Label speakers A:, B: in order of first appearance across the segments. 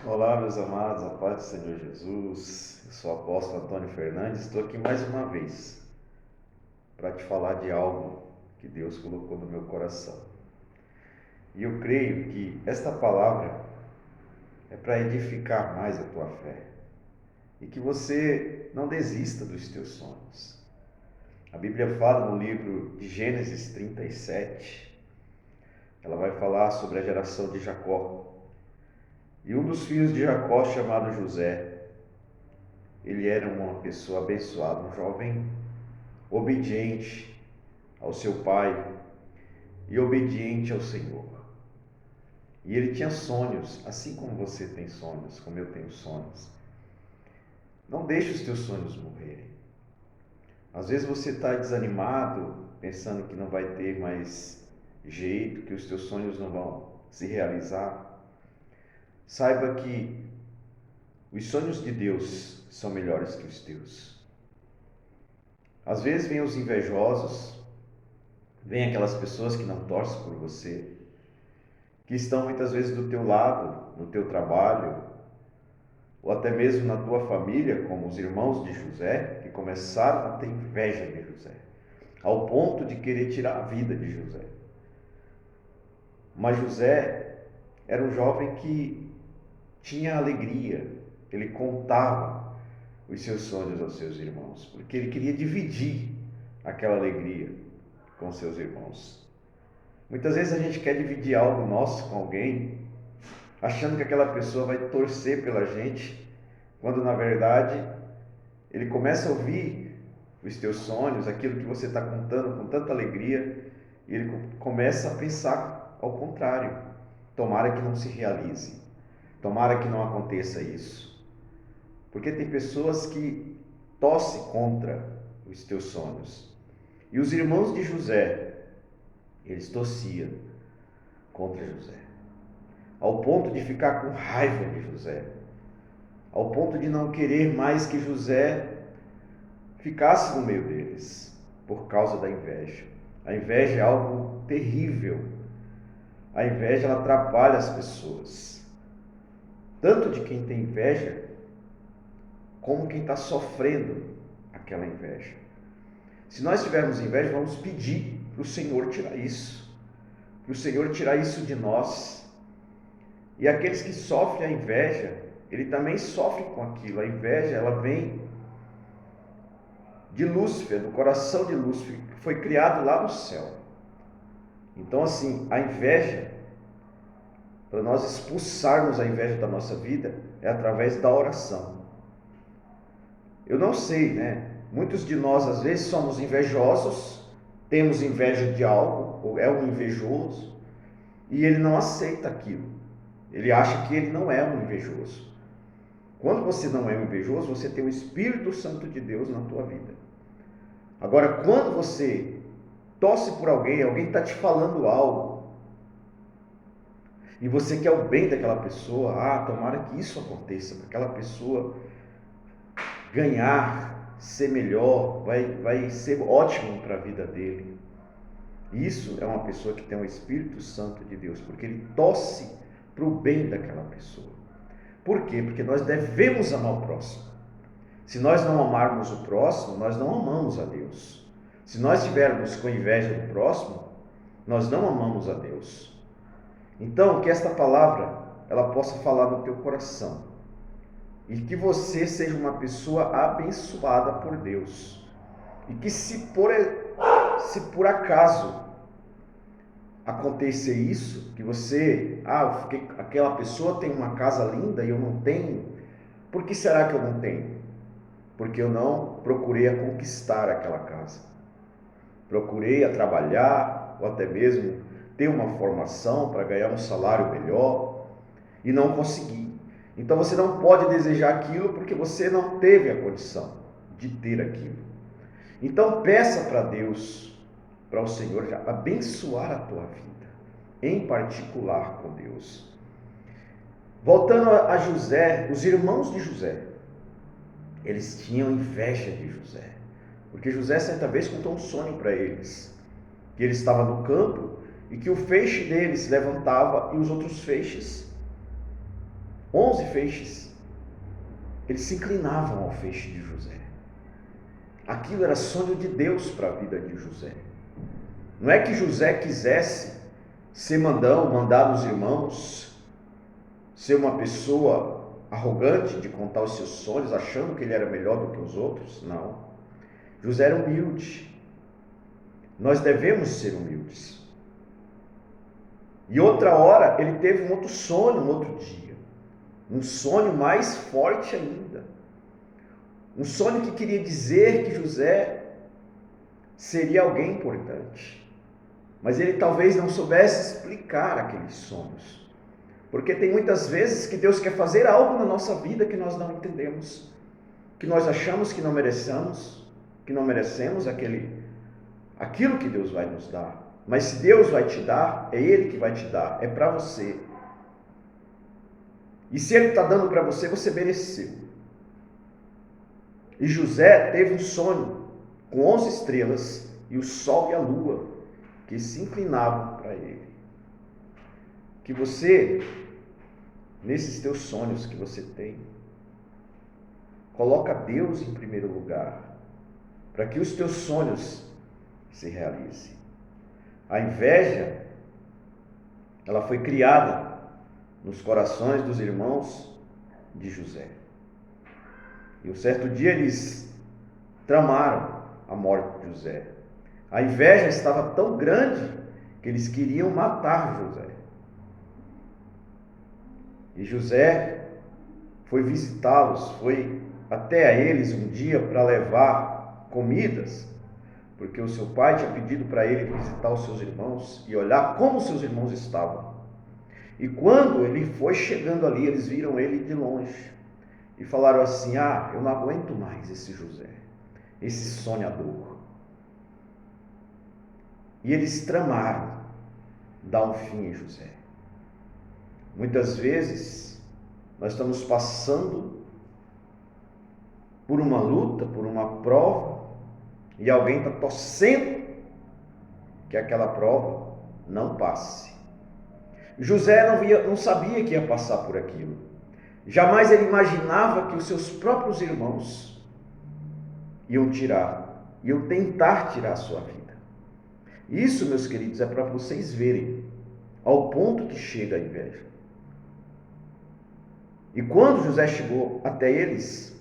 A: Olá, meus amados, a paz do Senhor Jesus. Eu sou o apóstolo Antônio Fernandes. Estou aqui mais uma vez para te falar de algo que Deus colocou no meu coração. E eu creio que esta palavra é para edificar mais a tua fé e que você não desista dos teus sonhos. A Bíblia fala no livro de Gênesis 37, ela vai falar sobre a geração de Jacó. E um dos filhos de Jacó, chamado José, ele era uma pessoa abençoada, um jovem obediente ao seu pai e obediente ao Senhor. E ele tinha sonhos, assim como você tem sonhos, como eu tenho sonhos. Não deixe os teus sonhos morrerem. Às vezes você está desanimado, pensando que não vai ter mais jeito, que os teus sonhos não vão se realizar. Saiba que os sonhos de Deus são melhores que os teus. Às vezes vêm os invejosos, vêm aquelas pessoas que não torcem por você, que estão muitas vezes do teu lado, no teu trabalho, ou até mesmo na tua família, como os irmãos de José, que começaram a ter inveja de José, ao ponto de querer tirar a vida de José. Mas José era um jovem que tinha alegria, ele contava os seus sonhos aos seus irmãos, porque ele queria dividir aquela alegria com seus irmãos. Muitas vezes a gente quer dividir algo nosso com alguém, achando que aquela pessoa vai torcer pela gente, quando na verdade ele começa a ouvir os teus sonhos, aquilo que você está contando com tanta alegria, e ele começa a pensar ao contrário. Tomara que não se realize, tomara que não aconteça isso, porque tem pessoas que torcem contra os teus sonhos. E os irmãos de José, eles torciam contra José, ao ponto de ficar com raiva de José, ao ponto de não querer mais que José ficasse no meio deles, por causa da inveja. A inveja é algo terrível. A inveja, ela atrapalha as pessoas, tanto de quem tem inveja, como quem está sofrendo aquela inveja. Se nós tivermos inveja, vamos pedir para o Senhor tirar isso, para o Senhor tirar isso de nós. E aqueles que sofrem a inveja, ele também sofre com aquilo. A inveja, ela vem de Lúcifer, do coração de Lúcifer, que foi criado lá no céu. Então, assim, a inveja, para nós expulsarmos a inveja da nossa vida, é através da oração. Eu não sei, né? Muitos de nós, às vezes, somos invejosos, temos inveja de algo, ou é um invejoso, e ele não aceita aquilo. Ele acha que ele não é um invejoso. Quando você não é um invejoso, você tem o Espírito Santo de Deus na tua vida. Agora, quando você torce por alguém, alguém está te falando algo, e você quer o bem daquela pessoa, tomara que isso aconteça, para aquela pessoa ganhar, ser melhor, vai ser ótimo para a vida dele. Isso é uma pessoa que tem o Espírito Santo de Deus, porque ele torce para o bem daquela pessoa. Por quê? Porque nós devemos amar o próximo. Se nós não amarmos o próximo, nós não amamos a Deus. Se nós estivermos com inveja do próximo, nós não amamos a Deus. Então, que esta palavra ela possa falar no teu coração e que você seja uma pessoa abençoada por Deus. E que se por acaso acontecer isso, que você, aquela pessoa tem uma casa linda e eu não tenho, por que será que eu não tenho? Porque eu não procurei a conquistar aquela casa. Procurei a trabalhar, ou até mesmo ter uma formação para ganhar um salário melhor, e não consegui. Então você não pode desejar aquilo porque você não teve a condição de ter aquilo. Então peça para Deus, para o Senhor abençoar a tua vida, em particular com Deus. Voltando a José, os irmãos de José, eles tinham inveja de José, porque José certa vez contou um sonho para eles, que ele estava no campo e que o feixe deles levantava e os outros feixes 11 feixes. Eles se inclinavam ao feixe de José. Aquilo era sonho de Deus para a vida de José. Não é que José quisesse ser mandão, mandar nos irmãos, ser uma pessoa arrogante de contar os seus sonhos, achando que ele era melhor do que os outros. Não. José era humilde. Nós devemos ser humildes. E outra hora, ele teve um outro sonho, um outro dia. Um sonho mais forte ainda. Um sonho que queria dizer que José seria alguém importante. Mas ele talvez não soubesse explicar aqueles sonhos. Porque tem muitas vezes que Deus quer fazer algo na nossa vida que nós não entendemos. Que nós achamos que não merecemos aquilo que Deus vai nos dar. Mas se Deus vai te dar, é Ele que vai te dar, é para você. E se Ele está dando para você, você mereceu. E José teve um sonho com 11 estrelas e o sol e a lua que se inclinavam para ele. Que você, nesses teus sonhos que você tem, coloca Deus em primeiro lugar, para que os teus sonhos se realizem. A inveja, ela foi criada nos corações dos irmãos de José. E um certo dia eles tramaram a morte de José. A inveja estava tão grande que eles queriam matar José. E José foi visitá-los, foi até a eles um dia para levar comidas, porque o seu pai tinha pedido para ele visitar os seus irmãos e olhar como seus irmãos estavam. E quando ele foi chegando ali, eles viram ele de longe e falaram assim: eu não aguento mais esse José, esse sonhador. E eles tramaram dar um fim em José. Muitas vezes nós estamos passando por uma luta, por uma prova, e alguém está torcendo que aquela prova não passe. José não sabia que ia passar por aquilo. Jamais ele imaginava que os seus próprios irmãos iam tentar tirar a sua vida. Isso, meus queridos, é para vocês verem ao ponto que chega a inveja. E quando José chegou até eles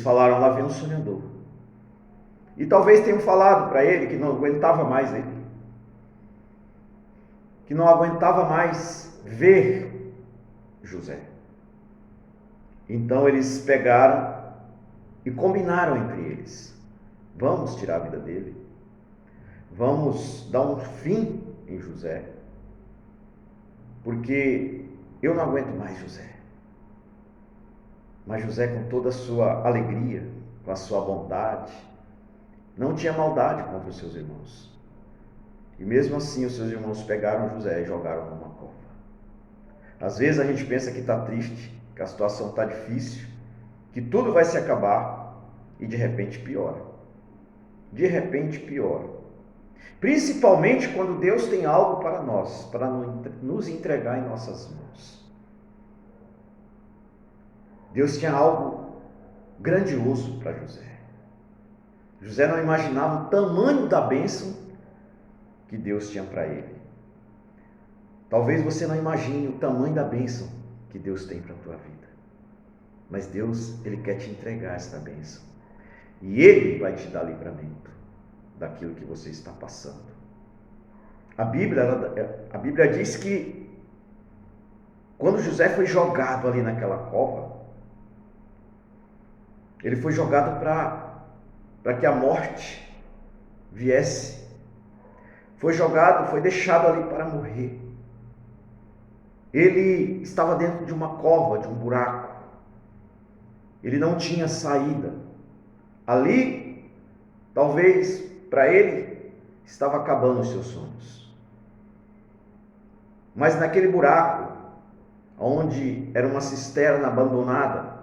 A: falaram: lá vem um sonhador. E talvez tenham falado para ele que não aguentava mais ele, que não aguentava mais ver José. Então eles pegaram e combinaram entre eles: vamos tirar a vida dele, vamos dar um fim em José, porque eu não aguento mais José. Mas José, com toda a sua alegria, com a sua bondade, não tinha maldade contra os seus irmãos. E mesmo assim os seus irmãos pegaram José e jogaram numa cova. Às vezes a gente pensa que está triste, que a situação está difícil, que tudo vai se acabar e de repente piora. De repente piora. Principalmente quando Deus tem algo para nós, para nos entregar em nossas mãos. Deus tinha algo grandioso para José. José não imaginava o tamanho da bênção que Deus tinha para ele. Talvez você não imagine o tamanho da bênção que Deus tem para a tua vida. Mas Deus, Ele quer te entregar esta bênção. E Ele vai te dar livramento daquilo que você está passando. A Bíblia diz que quando José foi jogado ali naquela cova, ele foi jogado para que a morte viesse. Foi deixado ali para morrer. Ele estava dentro de uma cova, de um buraco. Ele não tinha saída. Ali, talvez, para ele, estava acabando os seus sonhos. Mas naquele buraco, onde era uma cisterna abandonada,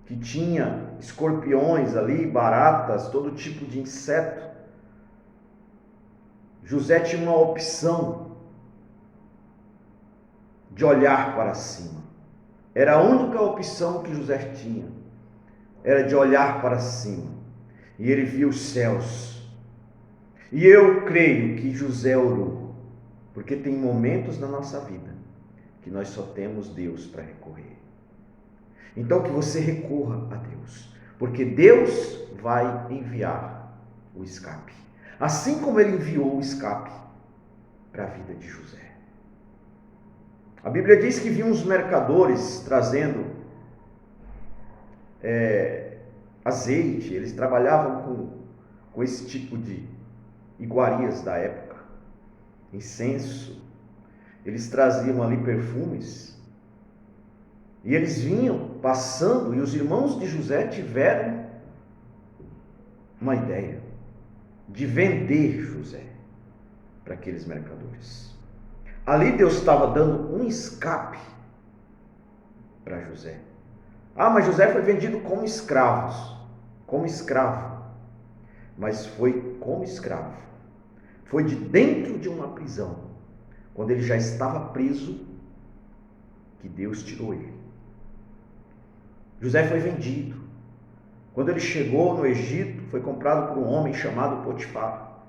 A: que tinha escorpiões ali, baratas, todo tipo de inseto, José tinha uma opção de olhar para cima. Era a única opção que José tinha, era de olhar para cima. E ele viu os céus. E eu creio que José orou, porque tem momentos na nossa vida que nós só temos Deus para recorrer. Então que você recorra a Deus, porque Deus vai enviar o escape. Assim como ele enviou o escape para a vida de José. A Bíblia diz que vinham os mercadores trazendo azeite. Eles trabalhavam com esse tipo de iguarias da época, incenso. Eles traziam ali perfumes. E eles vinham passando, e os irmãos de José tiveram uma ideia de vender José para aqueles mercadores. Ali Deus estava dando um escape para José. Mas José foi vendido como escravo. Mas foi como escravo. Foi de dentro de uma prisão, quando ele já estava preso, que Deus tirou ele. José foi vendido. Quando ele chegou no Egito, foi comprado por um homem chamado Potifar.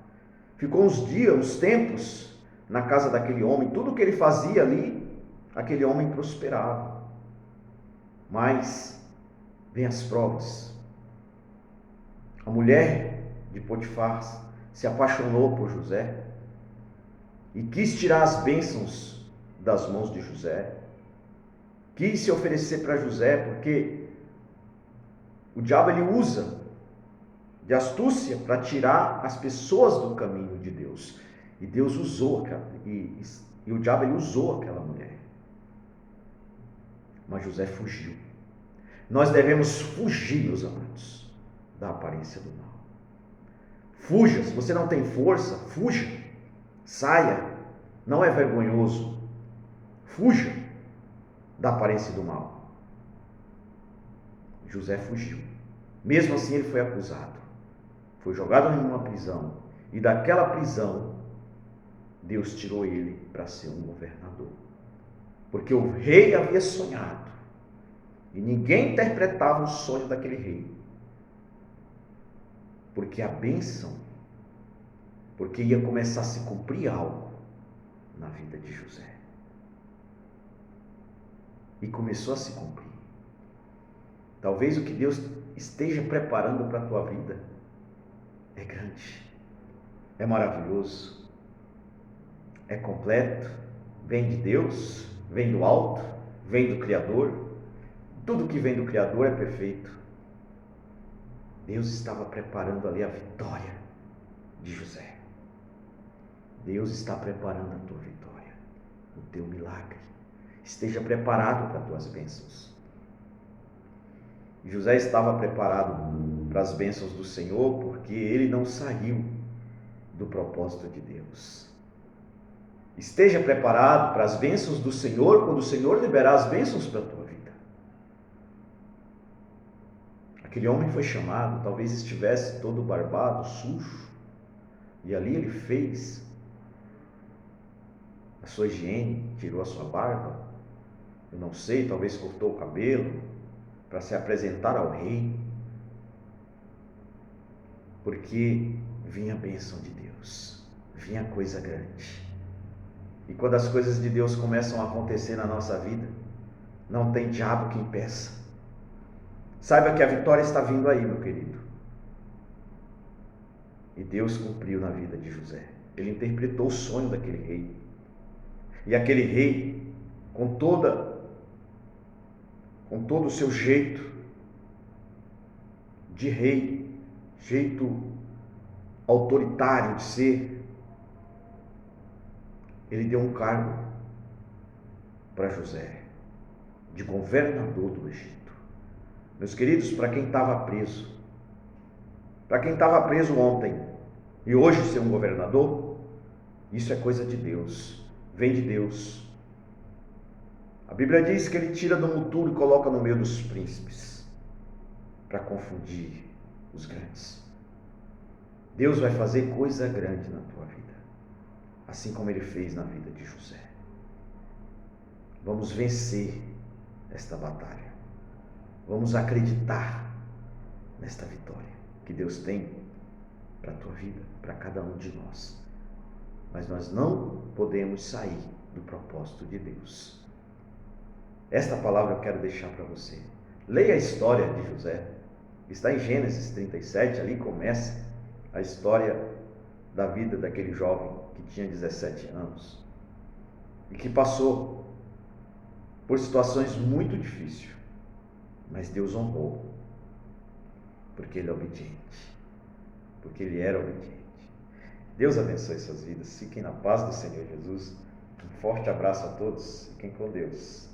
A: Ficou uns tempos na casa daquele homem. Tudo que ele fazia ali, aquele homem prosperava. Mas vem as provas. A mulher de Potifar se apaixonou por José e quis tirar as bênçãos das mãos de José. Quis se oferecer para José, porque o diabo ele usa de astúcia para tirar as pessoas do caminho de Deus. E Deus usou, e o diabo ele usou aquela mulher. Mas José fugiu. Nós devemos fugir, meus amados, da aparência do mal. Fuja, se você não tem força, fuja. Saia, não é vergonhoso. Fuja da aparência do mal. José fugiu. Mesmo assim ele foi acusado. Foi jogado em uma prisão. E daquela prisão, Deus tirou ele para ser um governador. Porque o rei havia sonhado. E ninguém interpretava o sonho daquele rei. Porque a bênção, porque ia começar a se cumprir algo na vida de José. E começou a se cumprir. Talvez o que Deus esteja preparando para a tua vida é grande, é maravilhoso, é completo, vem de Deus, vem do alto, vem do Criador. Tudo que vem do Criador é perfeito. Deus estava preparando ali a vitória de José. Deus está preparando a tua vitória, o teu milagre. Esteja preparado para as tuas bênçãos. José estava preparado para as bênçãos do Senhor, porque ele não saiu do propósito de Deus. Esteja preparado para as bênçãos do Senhor, quando o Senhor liberar as bênçãos para a tua vida. Aquele homem foi chamado, talvez estivesse todo barbado, sujo, e ali ele fez a sua higiene, tirou a sua barba, eu não sei, talvez cortou o cabelo, para se apresentar ao rei, porque vinha a bênção de Deus, vinha coisa grande. E quando as coisas de Deus começam a acontecer na nossa vida, não tem diabo que impeça. Saiba que a vitória está vindo aí, meu querido. E Deus cumpriu na vida de José. Ele interpretou o sonho daquele rei. E aquele rei, com todo o seu jeito de rei, jeito autoritário de ser, ele deu um cargo para José, de governador do Egito. Meus queridos, para quem estava preso ontem e hoje ser um governador, isso é coisa de Deus, vem de Deus. A Bíblia diz que ele tira do monturo e coloca no meio dos príncipes, para confundir os grandes. Deus vai fazer coisa grande na tua vida, assim como ele fez na vida de José. Vamos vencer esta batalha. Vamos acreditar nesta vitória que Deus tem para a tua vida, para cada um de nós. Mas nós não podemos sair do propósito de Deus. Esta palavra eu quero deixar para você. Leia a história de José. Está em Gênesis 37, ali começa a história da vida daquele jovem que tinha 17 anos e que passou por situações muito difíceis, mas Deus honrou, porque ele é obediente, porque ele era obediente. Deus abençoe suas vidas, fiquem na paz do Senhor Jesus. Um forte abraço a todos, fiquem com Deus.